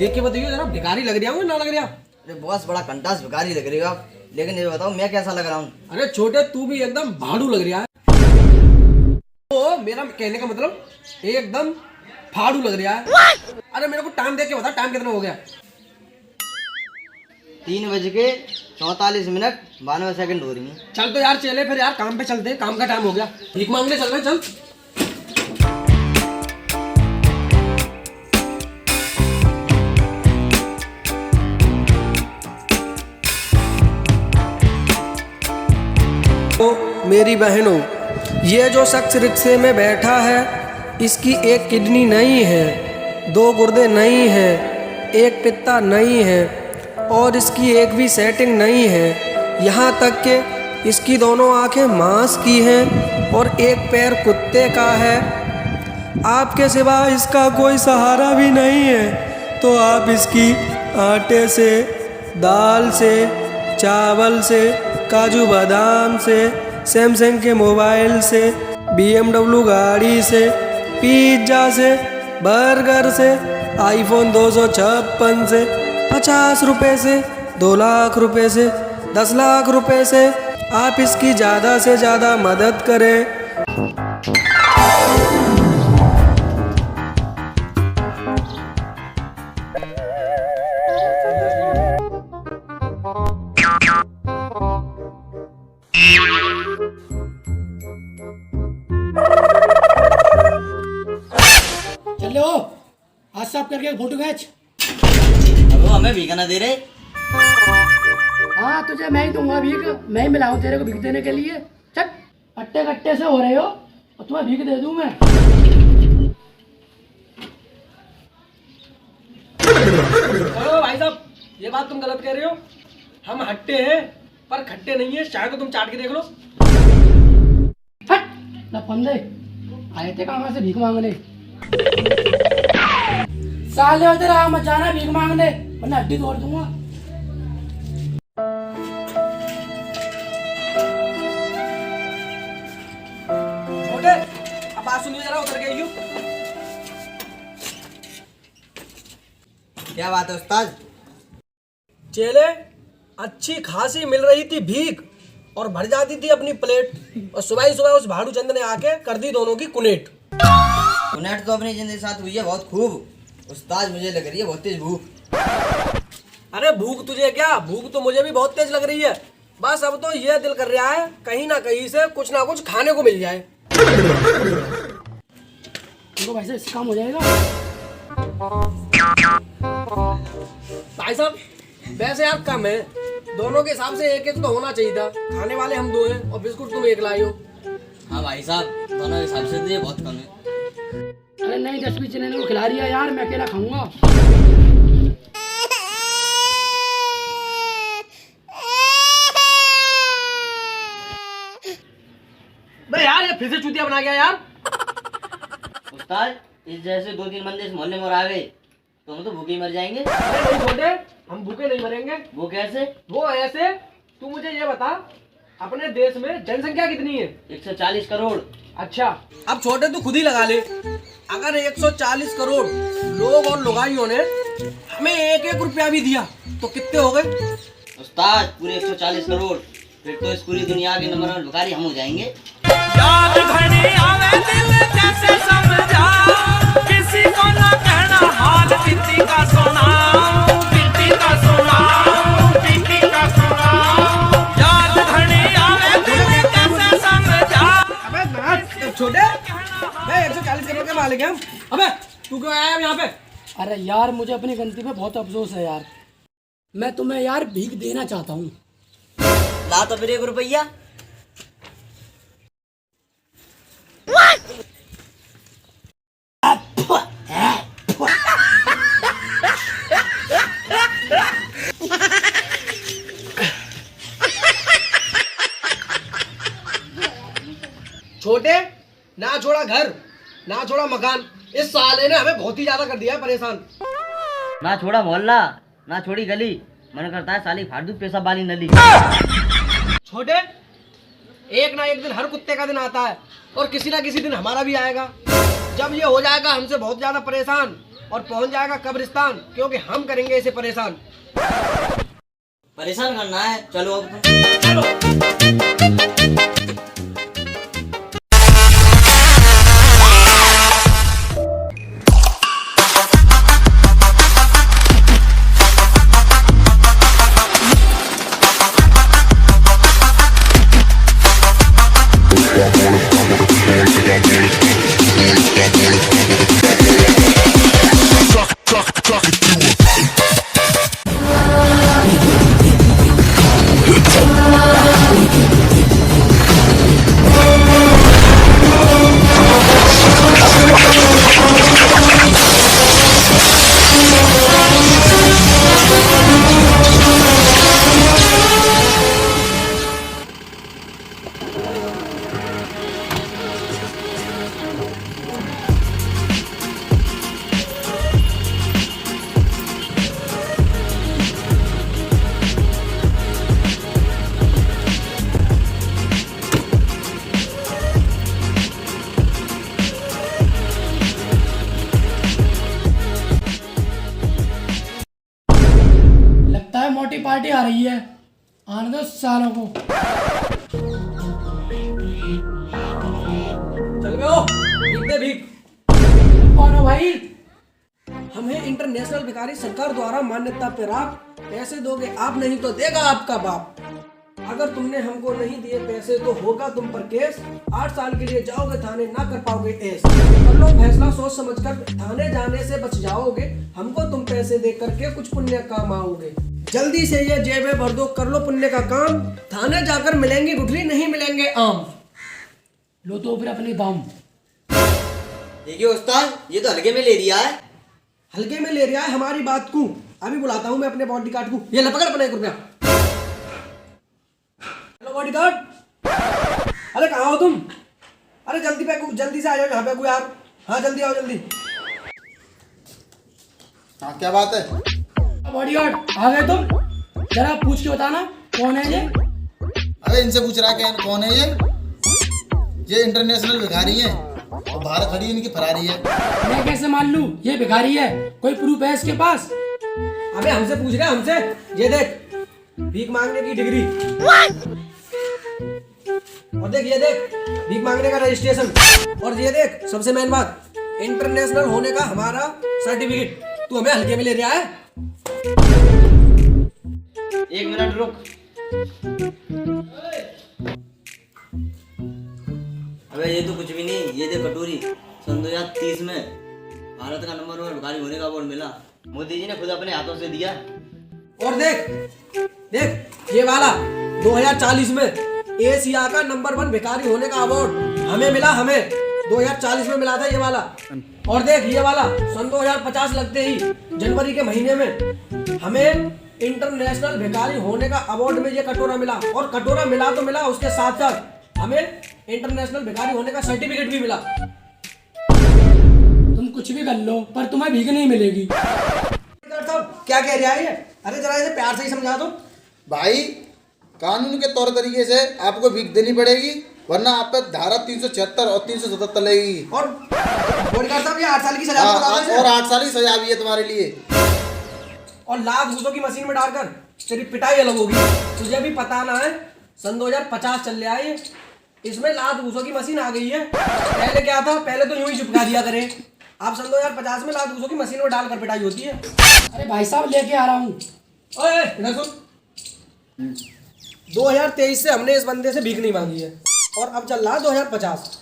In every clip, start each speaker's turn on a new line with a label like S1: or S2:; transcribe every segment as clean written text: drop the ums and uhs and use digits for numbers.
S1: देख के बताइए जरा, भिखारी लग रहा हूँ ना लग रहा?
S2: अरे बॉस बड़ा कंटास भिखारी लग रही हो आप, लेकिन ये बताओ मैं कैसा लग रहा हूँ?
S1: अरे छोटे तू भी एकदम भाड़ू लग रहा है। ओ मेरा कहने का मतलब एकदम फाड़ू लग रहा है। अरे मेरे को टाइम देख के बता, टाइम कितना हो गया?
S2: 3:44 हो रही है।
S1: चल तो यार चले फिर यार, काम पे चलते हैं, काम का टाइम हो गया। भीख मांगने चल रहे, चल। तो मेरी बहनों, ये जो शख्स रिक्शे में बैठा है, इसकी एक किडनी नहीं है, 2 गुर्दे नहीं है, एक पित्ता नहीं है और इसकी एक भी सेटिंग नहीं है। यहाँ तक कि इसकी दोनों आंखें मांस की हैं और एक पैर कुत्ते का है। आपके सिवा इसका कोई सहारा भी नहीं है, तो आप इसकी आटे से, दाल से, चावल से, काजू बादाम से, सैमसंग के मोबाइल से, BMW गाड़ी से, पिज्जा से, बर्गर से, iPhone 256 से, 50 रुपए से, 2 लाख रुपए से, 10 लाख रुपए से आप इसकी ज़्यादा से ज़्यादा मदद करें।
S3: चलो आज साफ करके फोटो खींच।
S2: अब वो हमें भीख ना दे रहे?
S3: हाँ तुझे मैं ही दूंगा भीख, मैं ही मिलाऊं तेरे को भीख देने के लिए। चल कट्टे कट्टे से हो रहे हो और तुम्हें भीख दे दूं मैं।
S1: ओ भाई साहब, ये बात तुम गलत कह रहे हो। हम हट्टे हैं पर खट्टे नहीं है, चाहे तो तुम चाट के देख लो।
S3: हट ना फंदे, आए थे कहाँ से भीख मांगने? साले उधर आ मत जाना भीख मांगने, वरना हड्डी तोड़ दूंगा।
S1: छोटे अब बात सुनिए जरा, उतर गई हूँ।
S2: क्या बात है उस्ताद?
S1: चेले अच्छी खासी मिल रही थी भीख और भर जाती थी अपनी प्लेट, और सुबह ही सुबह उस भाड़ू चंद ने आके कर दी दोनों की कुनेट।
S2: कुनेट तो अपनी जिंदगी साथ हुई है बहुत खूब। उस्ताद मुझे लग रही है बहुत तेज भूख।
S1: अरे भूख तुझे क्या, भूख तो मुझे भी बहुत तेज लग रही है। बस अब तो ये दिल कर रहा है कहीं ना कहीं से कुछ ना कुछ खाने को मिल जाए।
S3: देखो भाई साहब इससे काम हो जाएगा।
S1: भाई साहब वैसे यार कम है, दोनों के हिसाब से एक एक तो होना चाहिए था। खाने वाले हम 2 हैं और बिस्कुट तुम 1 लाई हो।
S2: हाँ भाई साहब, दोनों के हिसाब से तो ये बहुत कम है।
S3: अरे नहीं 10-20 जने को खिला दिया यार, मैं अकेला खाऊंगा।
S1: बे यार ये फिर से चूतिया बना गया यार।
S2: उस्ताद इस जैसे 2-3 बंदे इस मोहल्ले में और आ गए तो हम तो भूखे ही मर जाएंगे।
S1: अरे नहीं छोटे, हम भूखे नहीं मरेंगे।
S2: वो कैसे?
S1: वो ऐसे, तू मुझे ये बता, अपने देश में जनसंख्या कितनी है?
S2: 140 करोड़।
S1: अच्छा अब छोटे तू खुद ही लगा ले, अगर 140 करोड़ लोग और लुगाइयों ने हमें 1-1 रुपया भी दिया तो कितने हो गए?
S2: उस्ताद पूरे 140 करोड़, फिर तो इस पूरी दुनिया के नंबर 1 भिखारी हम हो जाएंगे।
S4: याद घड़ी आवे दिल कैसे समझा, किसी को ना कहना हाल बिट्टी का सुनाओ, बिट्टी का सुनाओ, बिट्टी का सुनाओ। याद घड़ी आवे दिल कैसे समझा।
S1: अबे मैं छोटे, मैं 140 करोड़ के मालिक हैं। अबे तू क्यों आया यहाँ पे?
S3: अरे यार मुझे अपनी गलती पे बहुत अफसोस है यार, मैं तुम्हें यार भीख देना चाहता हूँ।
S2: ला तो फिर 1 रुपया।
S1: छोटे ना छोड़ा घर ना छोड़ा मकान, इस साले ने हमें बहुत ही ज्यादा कर दिया है परेशान।
S2: ना छोड़ा मोहल्ला, ना छोड़ी गली, मन करता है साली फाड़ दूं पेशाब वाली नली।
S1: छोटे एक ना एक दिन हर कुत्ते का दिन आता है और किसी ना किसी दिन हमारा भी आएगा। जब ये हो जाएगा हमसे बहुत ज्यादा परेशान और पहुंच जाएगा कब्रिस्तान, क्योंकि हम करेंगे इसे परेशान।
S2: परेशान करना है, चलो अब तुम चलो।
S3: लगता है मोटी पार्टी आ रही है, आने दो सालों को।
S1: चल बे ओ, भीख दे भीख।
S3: कौन हो भाई?
S1: हम हैं इंटरनेशनल भिखारी, सरकार द्वारा मान्यता प्राप्त। पैसे दोगे आप, नहीं तो देगा आपका बाप। अगर तुमने हमको नहीं दिए पैसे तो होगा तुम पर केस। 8 साल के लिए जाओगे थाने, ना कर पाओगे ऐस। कर लो फैसला सोच समझकर, थाने जाने से बच जाओगे। हमको तुम पैसे दे करके कुछ पुण्य काम आओगे। जल्दी से ये जेबें भर दो, कर लो पुण्य का काम। थाने जाकर मिलेंगी गुठली, नहीं मिलेंगे आम।
S3: लो तो फिर अपनी दाम।
S2: देखिए उस्ताद, ये तो हल्के में ले लिया है।
S1: हल्के में ले रहा है हमारी बात को। अभी बुलाता हूँ मैं अपने बॉडीगार्ड को। ये ले पकड़ अपना 1 रुपया। Hello bodyguard. अरे कहाँ हो तुम? अरे जल्दी से आ जाओ यहाँ पे कोई यार। हाँ जल्दी आओ जल्दी।
S5: हाँ क्या बात है?
S3: बॉडीगार्ड आ गए तुम? जरा पूछ के बताना कौन है ये?
S5: अरे इनसे पूछ रहा क्या कौन है ये इंटरनेशनल भिखारी है और बाहर खड़ी इनकी फरारी है।
S3: मैं कैसे मान लूं ये भिखारी है? कोई प्रूफ है इसके पास?
S1: अबे हमसे पूछ रहे हमसे। ये देख, भीख मांगने की डिग्री। और देख ये देख, भीख मांगने का रजिस्ट्रेशन। और ये देख सबसे मेन बात, इंटरनेशनल होने का हमारा सर्टिफिकेट। तू हमें हल्के में ले रहा है?
S2: 1 मिनट रुक। अबे ये तो कुछ भी नहीं, ये देख कटोरी। सन 2030 में भारत का नंबर 1 भिखारी होने का अवार्ड मिला। मोदी जी ने खुद अपने हाथों से दिया।
S1: और देख ये वाला 2040 में एशिया का नंबर 1 भिखारी होने का अवार्ड हमें मिला। हमें 2040 में मिला था ये वाला। और देख ये वाला सन 2050 लगते ही जनवरी के महीने में हमें इंटरनेशनल भिखारी होने का अवार्ड में ये कटोरा मिला। और कटोरा मिला तो मिला, उसके साथ साथ हमें इंटरनेशनल भिखारी होने का सर्टिफिकेट भी मिला।
S3: तुम कुछ भी कर लो पर तुम्हें भीख नहीं मिलेगी।
S1: क्या कह रहा है ये? अरे जरा इसे प्यार से ही समझा दो
S5: भाई, कानून के तौर तरीके से आपको भीख देनी पड़ेगी, वरना आप पे धारा 376 और 377 लगेगी।
S1: और बॉडीगार्ड साहब ये 8 साल की सजा
S5: हाँ,
S1: बता दो
S5: और 8 साल की सजा भी है तुम्हारे लिए।
S1: और लाख घूसों की मशीन में डालकर तेरी पिटाई अलग होगी। तुझे भी पता ना है, सन 2050 चल रहा है ये, इसमें लाख घूसों की मशीन आ गई है। पहले क्या था, पहले तो यूं ही चिपका दिया करें। अब सन 2050 में लाख घूसों की मशीन में डालकर पिटाई होती है।
S3: अरे भाई साहब लेके आ रहा हूँ।
S1: ओए इधर सुन, 2023 से हमने इस बंदे से भीख नहीं मांगी है, और अब चल रहा है 2050।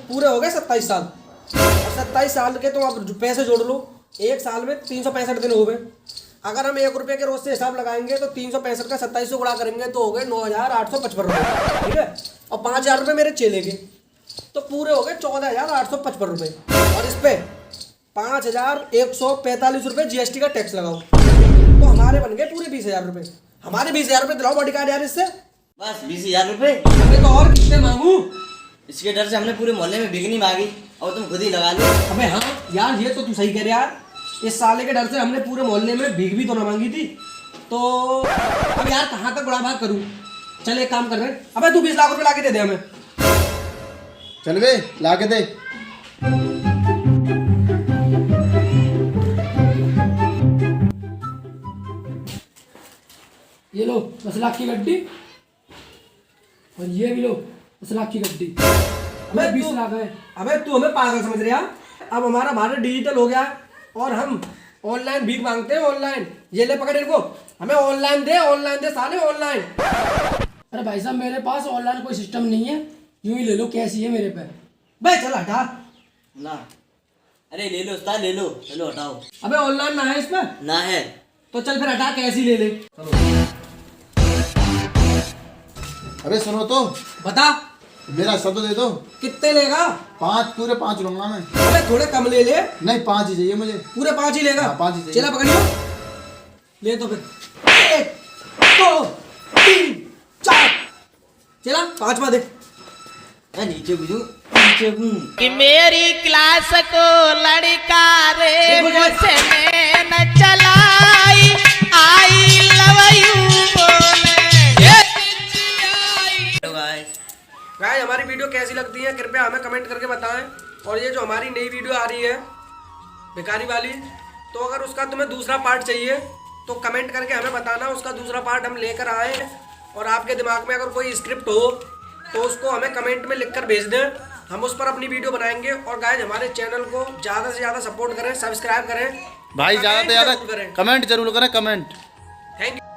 S1: पूरे हो गए 27 साल। 27 साल के तुम अब पैसे जोड़ लो, एक साल में 365 दिन हो गए। अगर हम 1 रुपये के रोज से हिसाब लगाएंगे तो 365 का 27 से गुणा करेंगे तो हो गए 9,855 रुपये, ठीक है। और 5,000 रुपये मेरे चेले के, तो पूरे हो गए 14,855 रुपये। और इस पे 5,145 रुपये GST का टैक्स लगाओ, तो हमारे बन गए पूरे 20,000 रुपये। हमारे 20,000 रुपये दिलाओ बॉडीगार्ड यार इससे।
S2: बस 20,000 रुपए।
S1: हमें तो और कितने मांगू?
S2: इसके डर से हमने पूरे मोहल्ले में भीख नहीं मांगी, और तुम खुद ही लगा लो।
S1: अबे हाँ यार, ये तो तू सही कह रहा यार। इस साले के डर से हमने पूरे मोहल्ले में भीख भी तो ना मांगी थी। तो अब यार कहाँ तक बड़ा बात करूँ? चल एक काम कर रहे हैं, अबे तू 20 लाख रुपए ला के दे दे हमें।
S5: चल बे ला के दे।
S3: ये लो 10 लाख की गड्डी, और ये भी लो 10 लाख की गड्डी।
S1: अबे
S3: 20 लाख है।
S1: अबे तू हमें पागल समझ रहा? अब हमारा भारत डिजिटल हो गया और हम ऑनलाइन भीख मांगते हैं, ऑनलाइन। ये ले पकड़ इनको, हमें ऑनलाइन दे साले, ऑनलाइन।
S3: अरे भाई साहब मेरे पास ऑनलाइन कोई सिस्टम नहीं है, यूं ही ले लो, कैश ही है मेरे पे।
S1: बे चल हटा।
S2: ना अरे ले लो उस्ताद, ले लो, चलो हटाओ।
S1: अबे ऑनलाइन ना है इसमें,
S2: ना है
S1: तो चल फिर हटा, कैश ही ले ले।
S5: अबे सुनो तो,
S1: बता
S5: मेरा शब्द दे दो।
S1: कितने लेगा?
S5: 5 पूरे 5 लूंगा मैं।
S1: अबे थोड़े कम ले ले,
S5: नहीं 5 ही चाहिए मुझे।
S1: पूरे 5 ही लेगा?
S5: हाँ, 5 ही चाहिए।
S1: चला पकड़ियो, ले तो फिर 1 2 3 4, चला 5वां दे।
S2: मैं नीचे बुझू, नीचे हूँ।
S4: कि मेरी क्लास को लड़का रे मुझसे न चलाई, आई लव यू बोले।
S2: हेलो गाइस,
S1: गाइस हमारी वीडियो कैसी लगती है कृपया हमें कमेंट करके बताएं। और ये जो हमारी नई वीडियो आ रही है भिखारी वाली, तो अगर उसका तुम्हें दूसरा पार्ट चाहिए तो कमेंट करके हमें बताना, उसका दूसरा पार्ट हम लेकर आए। और आपके दिमाग में अगर कोई स्क्रिप्ट हो तो उसको हमें कमेंट में लिखकर भेज दें, हम उस पर अपनी वीडियो बनाएंगे। और गाइस हमारे चैनल को ज़्यादा से ज़्यादा सपोर्ट करें, सब्सक्राइब करें,
S5: भाई ज़्यादा से
S1: कमेंट
S5: ज़्यादा
S1: जरूर करें।
S5: कमेंट जरूर करें, कमेंट।